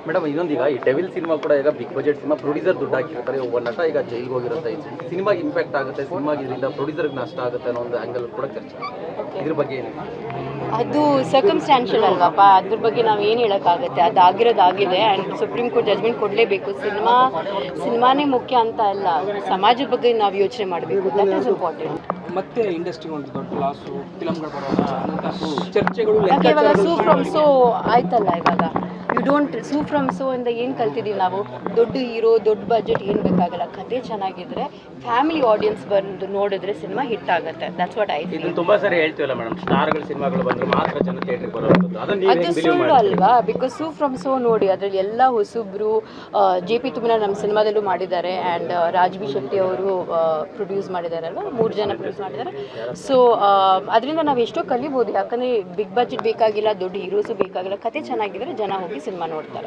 Madam ಇನ್ನೊಂದೀಗ ಈ devil cinema ಕೂಡ ಈಗ ಬಿಗ್ ಬಜೆಟ್ ಸಿನಿಮಾ ಪ್ರೊಡ್ಯೂಸರ್ ದುಡ್ಡು ಹಾಕಿರ್ತಾರೆ, ಒಬ್ಬ ನಟ ಈಗ ಜೈಲ್ಗೆ ಹೋಗಿರುತ್ತೆ, ಸಿನಿಮಾಗೆ ಇಂಪ್ಯಾಕ್ಟ್ ಆಗುತ್ತೆ, ಸಿನಿಮಾಗೆ ಇದರಿಂದ ಪ್ರೊಡ್ಯೂಸರ್ಗೆ ನಷ್ಟ ಆಗುತ್ತೆ ಅನ್ನೋ ಒಂದು ಆ್ಯಂಗಲ್ ಕೂಡ ಚರ್ಚೆ. ಇದ್ರ ಬಗ್ಗೆ ಏನು? ಅದು ಸರ್ಕಮ್ಸ್ಟ್ಯಾನ್ಷಿಯಲ್ ಅಲ್ವಪ್ಪ, ಅದ್ರ ಬಗ್ಗೆ ನಾವು ಏನು ಹೇಳೋಕ್ಕಾಗುತ್ತೆ. ಅದಾಗಿರೋದಾಗಿದೆ ಆ್ಯಂಡ್ ಸುಪ್ರೀಂ ಕೋರ್ಟ್ ಜಜ್ಮೆಂಟ್ ಕೊಡಲೇಬೇಕು. ಸಿನಿಮಾನೇ ಮುಖ್ಯ ಅಂತ ಅಲ್ಲ, ಸಮಾಜದ ಬಗ್ಗೆ ನಾವು ಯೋಚನೆ ಮಾಡಬೇಕು. That is important. ಮತ್ತೆ ಇಂಡಸ್ಟ್ರಿ ಒಂದು ದೊಡ್ಡ ಲಾಸು, ಫಿಲಮ್ಗಳು ಚರ್ಚೆಗಳು ಯಾಕೆ ಇವಾಗ ಸೂ ಫ್ರಮ್ ಸೋ ಆಯ್ತಲ್ಲ. ಇವಾಗ ಯು ಡೋಂಟ್ ಸೂ ಫ್ರಮ್ ಸೋ ಇಂದ ಏನು ಕಲ್ತಿದ್ದೀವಿ ನಾವು? ದೊಡ್ಡ ಹೀರೋ, ದೊಡ್ಡ ಬಜೆಟ್ ಏನು ಬೇಕಾಗಲ್ಲ. ಕತೆ ಚೆನ್ನಾಗಿದ್ರೆ ಫ್ಯಾಮಿಲಿ ಆಡಿಯನ್ಸ್ ಬಂದು ನೋಡಿದ್ರೆ ಸಿನಿಮಾ ಹಿಟ್ ಆಗುತ್ತೆ. That's what I think. ಇದನ್ನು ತುಂಬಾ ಸರಿ ಹೇಳ್ತೀವಲ್ಲ ಮೇಡಮ್, ಸ್ಟಾರ್ಗಳ ಸಿನಿಮಾಗಳು ಬಂದ್ರೆ ಮಾತ್ರ ಜನ ಥಿಯೇಟರ್ಗೆ ಬರೋದು, ಅದು ಸುಳ್ಳು ಅಲ್ವಾ? ಬಿಕಾಸ್ ಸೂ ಫ್ರಮ್ ಸೋ ನೋಡಿ, ಅದರಲ್ಲಿ ಎಲ್ಲ ಹೊಸಬ್ರು. JP ತುಮನ ನಮ್ಮ ಸಿನಿಮಾದಲ್ಲೂ ಮಾಡಿದ್ದಾರೆ ಆ್ಯಂಡ್ ರಾಜ್ಬಿ ಶೆಟ್ಟಿ ಅವರು ಪ್ರೊಡ್ಯೂಸ್ ಮಾಡಿದಾರಲ್ವ, 3 ಜನ ಪ್ರೊಡ್ಯೂಸ್ ಮಾಡಿದ್ದಾರೆ. ಸೊ ಅದರಿಂದ ನಾವು ಎಷ್ಟೋ ಕಲಿಬೋದು. ಯಾಕಂದರೆ ಬಿಗ್ ಬಜೆಟ್ ಬೇಕಾಗಿಲ್ಲ, ದೊಡ್ಡ ಹೀರೋಸು ಬೇಕಾಗಿಲ್ಲ. ಕತೆ ಚೆನ್ನಾಗಿದ್ರೆ ಜನ ಹೋಗಿ ಸಿನಿಮಾ ನೋಡ್ತಾರೆ.